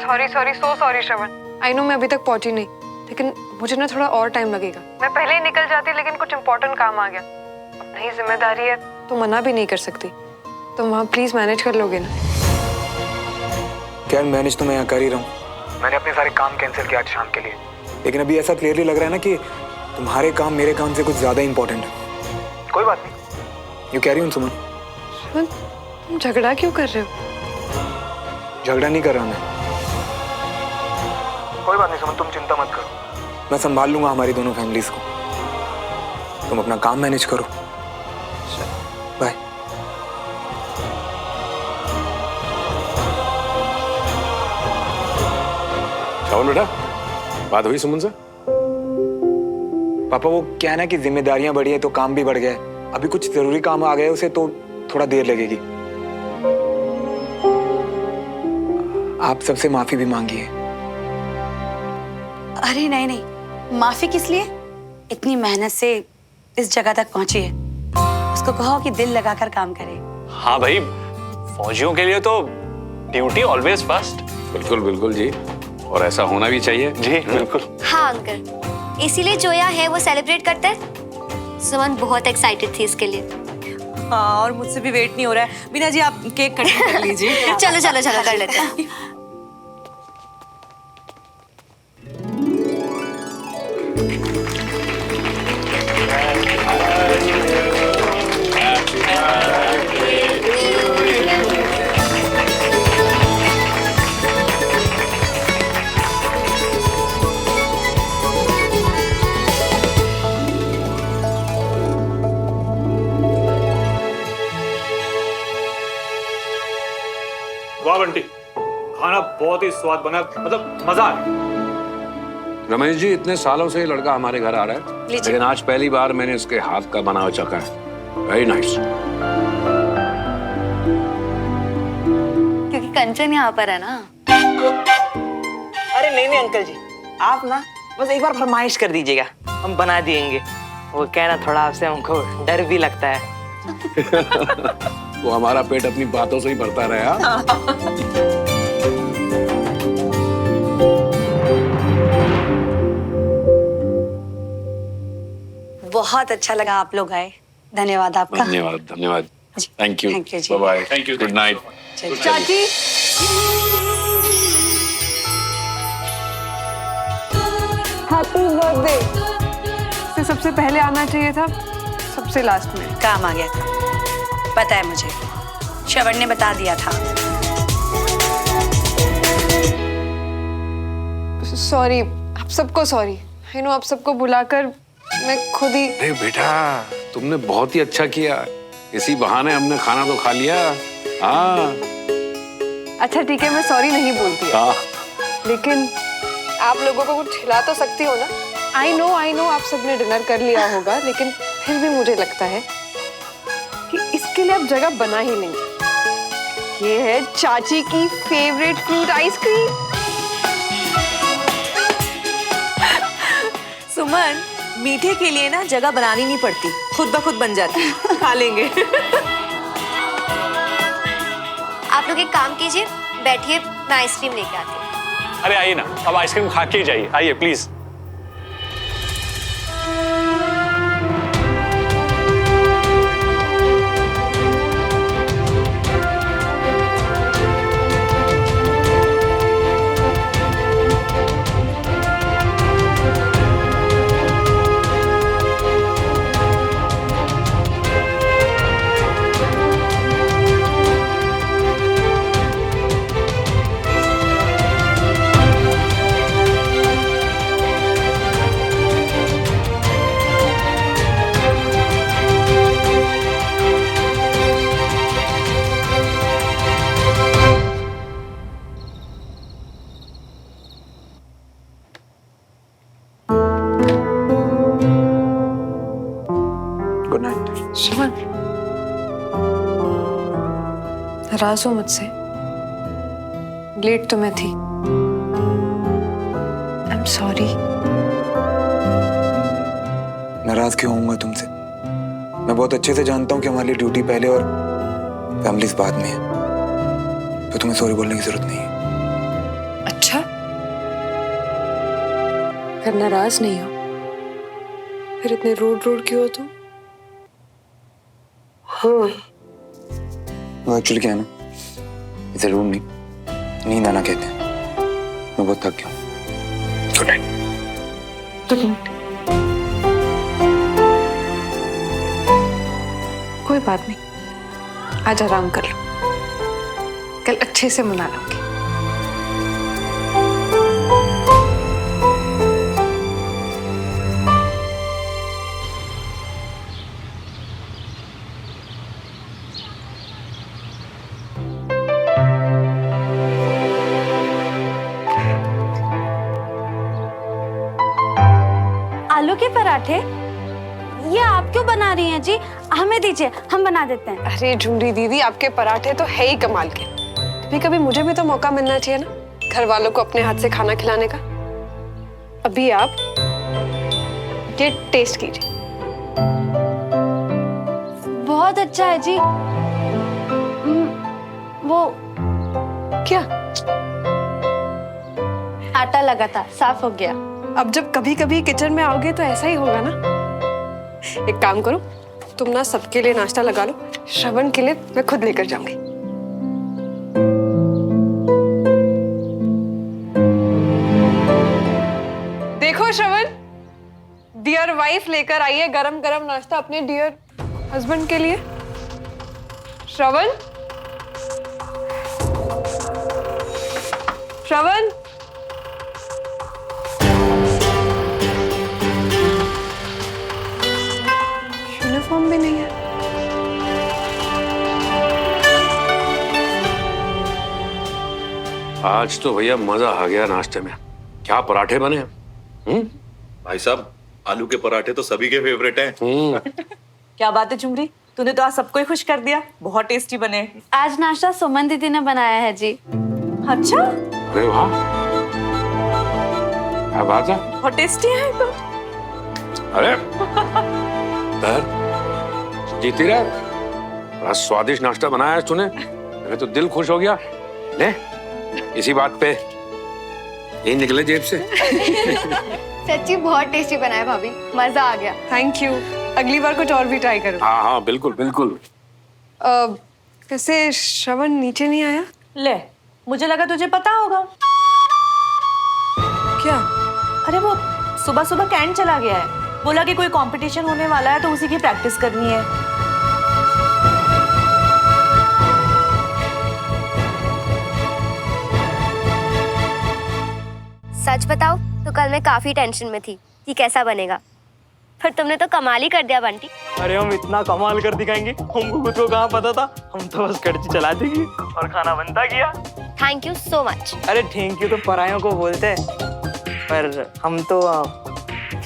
Sorry sorry so sorry Shravan. I know मैं अभी तक पहुंची नहीं, लेकिन मुझे ना थोड़ा और टाइम लगेगा। मैं पहले ही निकल जाती, लेकिन कुछ इम्पोर्टेंट काम आ गया। अब नई जिम्मेदारी है तो मना भी नहीं कर सकती। तो वहाँ प्लीज मैनेज कर लोगे ना? क्या मैनेज तो मैं यहाँ कर ही रहा हूँ। मैंने अपने सारे काम कैंसिल किया आज शाम के लिए, लेकिन अभी ऐसा क्लियरली लग रहा है ना कि तुम्हारे काम मेरे काम से कुछ ज्यादा इंपॉर्टेंट है। कोई बात नहीं, यू कैरी ऑन सुमन। सुमन, तुम झगड़ा क्यों कर रहे हो? झगड़ा नहीं कर रहा मैं। कोई बात नहीं सुमन, तुम चिंता मत करो, मैं संभाल लूंगा हमारी दोनों फैमिलीज को। तुम अपना काम मैनेज करो। बाय। श्रवण बेटा, बात हुई सुमन से? पापा वो क्या है ना कि जिम्मेदारियां बढ़ी है तो काम भी बढ़ गया है। अभी कुछ जरूरी काम आ गए उसे तो थोड़ा देर लगेगी। आप सबसे माफी भी मांगी है। अरे नहीं नहीं, माफी किस लिए? इतनी मेहनत से इस जगह तक पहुंची है, उसको कहो कि दिल लगाकर काम करे। हाँ भाई, फौजियों के लिए तो ड्यूटी ऑलवेज फर्स्ट। बिल्कुल बिल्कुल जी, और ऐसा होना भी चाहिए जी बिल्कुल। हाँ अंकल, इसीलिए जोया है वो सेलिब्रेट करता है। सुमन बहुत एक्साइटेड थी इसके लिए। हाँ, और मुझसे भी वेट नहीं हो रहा है। बीना जी आप केक कटिंग कर लीजिए। चलो चलो चलो कर लेते हैं। वाह बंटी, खाना बहुत ही स्वाद बना, मतलब मजा आ गया। रमेश जी, इतने सालों से ये लड़का हमारे घर आ रहा है, लेकिन आज पहली बार मैंने इसके हाथ का बना हुआ चखा है। Very nice. क्योंकि कंचन यहाँ पर है ना। अरे नहीं नहीं अंकल जी, आप ना बस एक बार फरमाइश कर दीजिएगा, हम बना देंगे। वो कहना थोड़ा आपसे हमको डर भी लगता है। वो हमारा पेट अपनी बातों से ही भरता रहा। बहुत अच्छा लगा आप लोग आए, धन्यवाद आपका। धन्यवाद धन्यवाद। Thank you. थैंक यू जी। Bye bye. Thank you. Good night. चाची, हैप्पी बर्थडे। इसे सबसे पहले आना चाहिए था, सबसे लास्ट में। काम आ गया था, पता है मुझे, श्रवण ने बता दिया था। सॉरी, आप सबको सॉरी। आई नो आप सबको बुलाकर मैं खुद ही। अरे बेटा, तुमने बहुत ही अच्छा किया, इसी बहाने हमने खाना तो खा लिया। हाँ अच्छा ठीक है, मैं सॉरी नहीं बोलती, लेकिन आप लोगों को कुछ खिला तो सकती हो ना? आई नो आप सबने डिनर कर लिया होगा, लेकिन फिर भी मुझे लगता है कि इसके लिए आप जगह बना ही लेंगे। ये है चाची की फेवरेट फ्रूट आइसक्रीम। सुमन, मीठे के लिए ना जगह बनानी नहीं पड़ती, खुद ब खुद बन जाती है। खा लेंगे। आप लोग एक काम कीजिए, बैठिए, मैं आइसक्रीम लेके आती हूँ। अरे आइए ना, अब आइसक्रीम खा के जाइए। आइए प्लीज। Good night. सुमन, नाराज हो मुझसे? लेट तो मैं थी। I am sorry. नाराज क्यों होऊंगा तुमसे? मैं बहुत अच्छे से जानता हूँ कि हमारी ड्यूटी पहले और फैमिलीज बाद में है, तो तुम्हें सॉरी बोलने की जरूरत नहीं है। फिर नाराज नहीं हो? फिर इतने रूड क्यों हो तुम? वो एक्चुअली क्या है ना, इसे रूम नहीं, नींद आना कहते हैं। मैं बहुत थक गया हूँ। Good night. कोई बात नहीं, आज आराम कर लो, कल अच्छे से मना लूंगी। आलू के पराठे? ये आप क्यों बना रही हैं जी? हमें दीजिए, हम बना देते हैं। अरे झुमरी दीदी, आपके पराठे तो है ही कमाल के। कभी कभी मुझे भी तो मौका मिलना चाहिए ना, घर वालों को अपने हाथ से खाना खिलाने का। अभी आप ये टेस्ट कीजिए। बहुत अच्छा है जी। वो क्या? आटा लगा था, साफ हो गया। अब जब कभी कभी किचन में आओगे तो ऐसा ही होगा ना। एक काम करो, तुम ना सबके लिए नाश्ता लगा लो, श्रवण के लिए मैं खुद लेकर जाऊंगी। देखो श्रवण, डियर वाइफ लेकर आई है गरम गरम नाश्ता अपने डियर हस्बैंड के लिए। श्रवण, श्रवण, यूनिफॉर्म भी नहीं है। आज तो भैया मजा आ गया नाश्ते में। क्या पराठे बने हैं। भाई साहब, आलू के पराठे तो सभी के फेवरेट हैं। क्या बात है झुमरी, तूने तो आज सबको ही खुश कर दिया। बहुत टेस्टी बने। आज नाश्ता सुमन दीदी ने बनाया है जी। अच्छा, अरे वाह, क्या बात है। बहुत टेस्टी है तो। अरे तर जीती रहे, बड़ा स्वादिष्ट नाश्ता बनाया है तूने। मेरे तो दिल खुश हो गया। ले, इसी बात पे ये निकले जेब से। सच्ची बहुत टेस्टी बना है भाभी, मजा आ गया। थैंक यू, अगली बार कुछ और भी ट्राई करो। हाँ हाँ बिल्कुल बिल्कुल। कैसे श्रवण नीचे नहीं आया? ले, मुझे लगा तुझे पता होगा। क्या? अरे वो सुबह सुबह कैंट चला गया है, बोला कि कोई कंपटीशन होने वाला है तो उसी की प्रैक्टिस करनी है। सच बताओ तो कल मैं काफी टेंशन में थी कि कैसा बनेगा, पर तुमने तो कमाल ही कर दिया बंटी। अरे हम इतना कमाल कर दिखाएंगे, हमको खुद को कहाँ पता था। हम तो बस कड़ची चला देंगे और खाना बनता गया। Thank you so much. अरे थैंक यू तो परायों को बोलते हैं, पर हम तो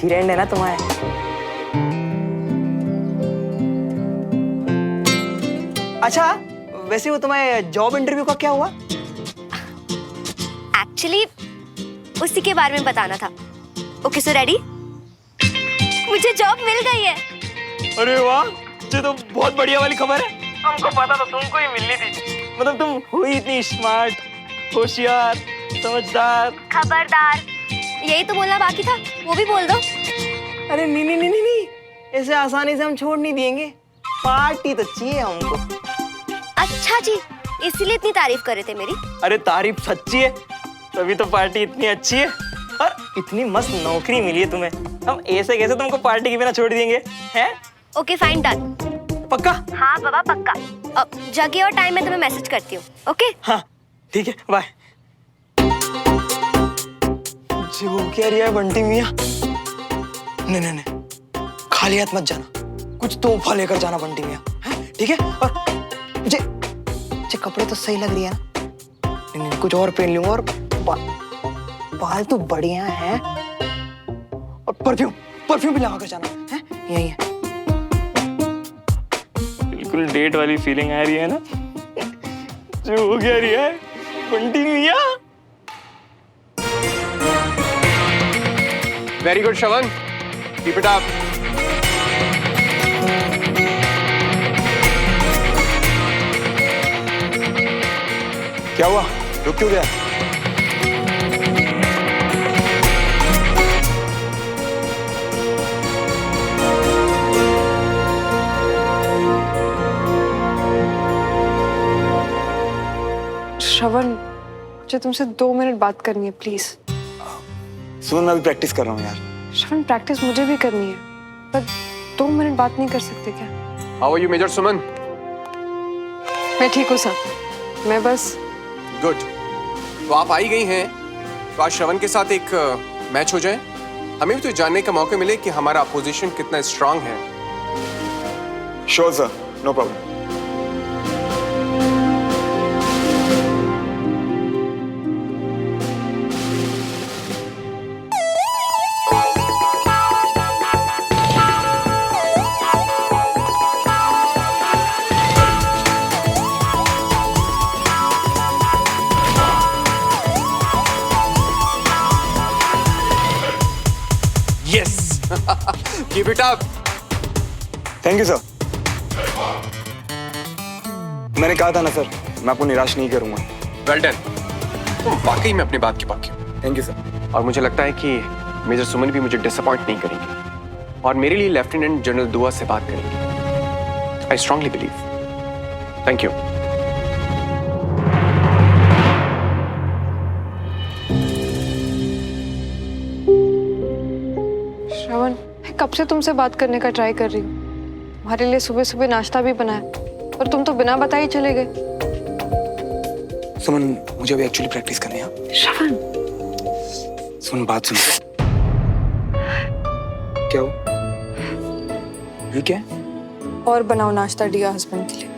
फ्रेंड है ना तुम्हारे। अच्छा, वैसे वो तुम्हारे जॉब इंटरव्यू का क्या हुआ? एक्चुअली उसी के बारे में बताना था। Okay so ready? मुझे जॉब मिल गई है। अरे वाह, ये तो बहुत बढ़िया वाली खबर है। हमको पता था तुमको ही मिलनी थी। मतलब तुम हो ही इतनी स्मार्ट, होशियार, समझदार। खबरदार, यही तो बोलना बाकी था, वो भी बोल दो। अरे नहीं नहीं नहीं नहीं, ऐसे आसानी से हम छोड़ नहीं देंगे। पार्टी तो चाहिए हमको। अच्छा जी, इसीलिए इतनी तारीफ कर रहे थे मेरी। अरे तारीफ सच्ची है, तभी तो पार्टी इतनी अच्छी है और इतनी मस्त नौकरी मिली है तुम्हें। हम ऐसे कैसे तुमको पार्टी के बिना छोड़ देंगे हैं? Okay fine, done. पक्का? हाँ बाबा पक्का। अब जगह और टाइम में तुम्हें मैसेज करती हूँ। ओके हाँ ठीक है, बाय। जो कह रही है बंटी मियाँ, नहीं नहीं नहीं, खाली हाथ मत जाना, कुछ तोहफा लेकर जाना बंटी मियाँ, ठीक है? और जे कपड़े तो सही लग रही है ना? नहीं नहीं, कुछ और पहन लूंगा। और बाल तो बढ़िया हैं, और परफ्यूम भी लगा कर जाना है। यही है, बिल्कुल डेट वाली फीलिंग आ रही है ना? जो हो गया रही है बंटी मियाँ। Very good Shravan, keep it up. क्या हुआ, रुक क्यों गया? श्रवण, मुझे तुमसे 2 मिनट बात करनी है प्लीज। सुमन मैं अभी प्रैक्टिस कर रहा हूँ यार। श्रवण प्रैक्टिस मुझे भी करनी है, पर 2 मिनट बात नहीं कर सकते क्या? हाउ आर यू मेजर सुमन? मैं ठीक हूँ सर, मैं बस। गुड। तो आप आई गई हैं तो आज श्रवण के साथ एक मैच हो जाए, हमें भी तो जानने का मौका मिले कि हमारा अपोजिशन कितना स्ट्रांग है। Sure sir, no problem. Yes keep it up. Thank you sir. मैंने कहा था ना सर, मैं आपको निराश नहीं करूंगा। Well done. तुम वाकई में अपनी बात की पक्की हो। Thank you sir. और मुझे लगता है कि मेजर सुमन भी मुझे डिसअपॉइंट नहीं करेंगे और मेरे लिए लेफ्टिनेंट जनरल दुआ से बात करेंगे। I strongly believe. Thank you. Shravan, मैं कब से तुमसे बात करने का ट्राई कर रही हूँ। तुम्हारे लिए सुबह सुबह नाश्ता भी बनाया, और तुम तो बिना बताए ही चले गए। सुमन मुझे अभी एक्चुअली प्रैक्टिस करनी है। श्रवण, सुन बात सुन। क्या हो? ये क्या है? और बनाओ नाश्ता डियर हस्बैंड के लिए।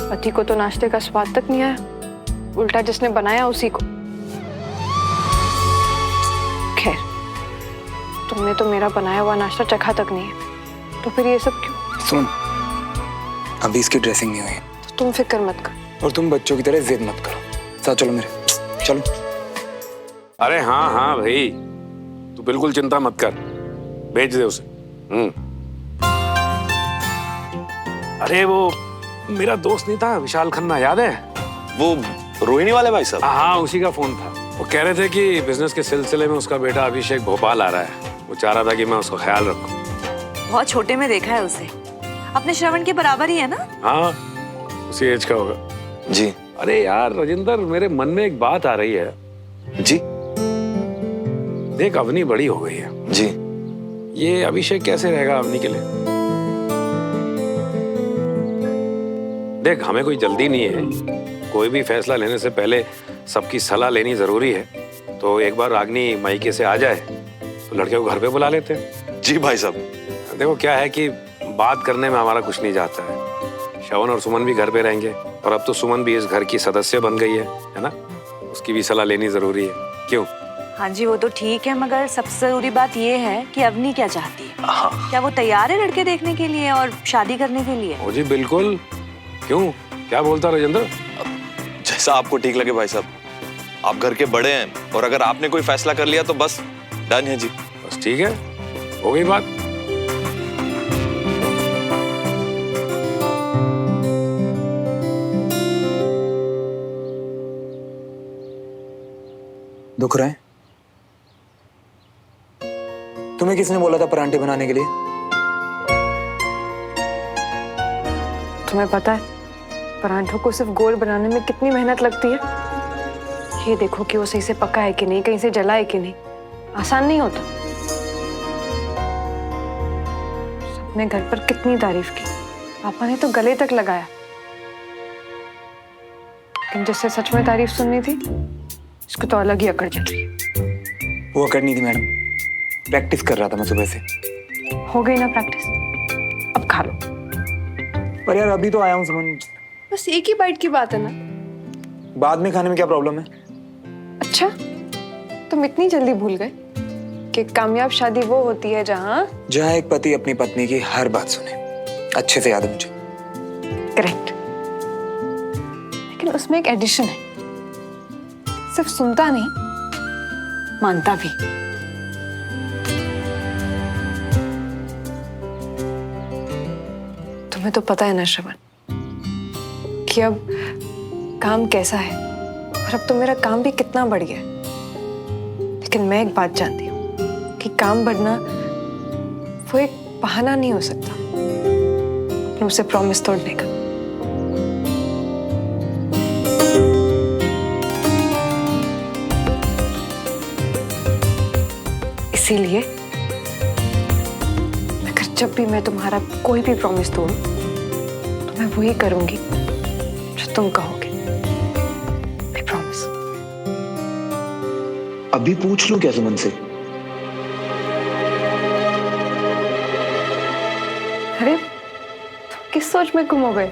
पति को तो नाश्ते का स्वाद तक नहीं आया, उल्टा जिसने बनाया उसी को। खैर, तुमने तो मेरा बनाया हुआ नाश्ता चखा तक नहीं है, तो फिर ये सब क्यों? सुन, अभी इसकी ड्रेसिंग नहीं हुई है। तो तुम फिक्र मत करो। और तुम बच्चों की तरह जिद मत करो। साथ चलो मेरे, चलो। अरे हाँ हाँ भाई, तू बिल्कुल चिंता मत कर, भेज दे उसे। अरे वो मेरा दोस्त नहीं था विशाल खन्ना, याद है? वो रोहिणी वाले भाई साहब? हाँ, उसी का फोन था। वो कह रहे थे कि बिजनेस के सिलसिले में उसका बेटा अभिषेक भोपाल आ रहा है। वो चाह रहा था कि मैं उसका ख्याल रखूं। बहुत छोटे में देखा है उसे, अपने श्रवण के बराबर ही है ना? हाँ, उसी एज का होगा। जी। अरे यार राजेंद्र, मेरे मन में एक बात आ रही है। जी। देख, अवनी बड़ी हो गई है। जी। ये अभिषेक कैसे रहेगा अवनी के लिए? देख, हमें कोई जल्दी नहीं है, कोई भी फैसला लेने से पहले सबकी सलाह लेनी जरूरी है। तो एक बार रागनी मायके से आ जाए तो लड़के को घर पे बुला लेते हैं। जी भाई साहब। देखो क्या है कि बात करने में हमारा कुछ नहीं जाता है। श्रवण और सुमन भी घर पे रहेंगे, और अब तो सुमन भी इस घर की सदस्य बन गई है ना? उसकी भी सलाह लेनी जरूरी है। क्यों? हाँ जी, वो तो ठीक है, मगर सबसे जरूरी बात ये है कि अवनी क्या चाहती है। क्या वो तैयार है लड़के देखने के लिए और शादी करने के लिए? ओ जी बिल्कुल। क्यों, क्या बोलता राजेंद्र? जैसा आपको ठीक लगे भाई साहब, आप घर के बड़े हैं, और अगर आपने कोई फैसला कर लिया तो बस डन है जी। बस ठीक है, हो गई बात। दुख रहे हैं? तुम्हें किसने बोला था परांठे बनाने के लिए? तुम्हें पता है परांठों को सिर्फ गोल बनाने में कितनी मेहनत लगती है? ये देखो कि वो सही से पका है कि नहीं, कहीं से जला है कि नहीं। आसान नहीं होता। सबने घर पर कितनी तारीफ की, पापा ने तो गले तक लगाया, लेकिन जिससे सच में तारीफ सुननी थी उसको तो अलग ही अकड़ चल रही है। वो अकड़ नहीं थी मैडम, प्रैक्टिस कर रहा था मैं सुबह से। हो गई ना प्रैक्टिस, अब खा लो। पर यार अभी तो आया हूँ सुमन। बस एक ही बाइट की बात है ना, बाद में खाने में क्या प्रॉब्लम है? अच्छा, तुम इतनी जल्दी भूल गए कि कामयाब शादी वो होती है जहाँ एक पति अपनी पत्नी की हर बात सुने। अच्छे से याद है मुझे। करेक्ट, लेकिन उसमें एक एडिशन है, सिर्फ सुनता नहीं मानता भी। तुम्हें तो पता है ना श्रवण कि अब काम कैसा है, और अब तो मेरा काम भी कितना बढ़ गया है। लेकिन मैं एक बात जानती हूँ कि काम बढ़ना वो एक बहाना नहीं हो सकता अपनों से प्रॉमिस तोड़ने का। जब भी मैं तुम्हारा कोई भी प्रॉमिस तोड़ूं तो मैं वही करूंगी जो तुम कहोगे। I promise. अभी पूछ लूं क्या सुमन से? अरे तुम किस सोच में गुम हो गए?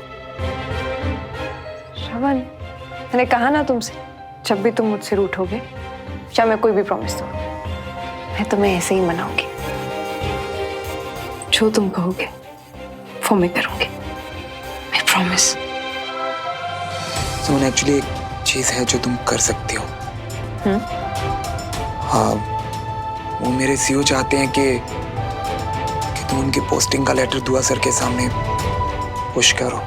श्रवण, मैंने कहा ना तुमसे, जब भी तुम मुझसे रूठोगे या मैं कोई भी प्रॉमिस दूं, मैं तुम्हें ऐसे ही मनाऊंगी। जो तुम कहोगे वो मैं करूंगी। I promise. सुमन, एक्चुअली एक चीज है जो तुम कर सकती हो। हाँ, वो मेरे सीईओ चाहते हैं कि तुम उनकी पोस्टिंग का लेटर दुआ सर के सामने पुश करो।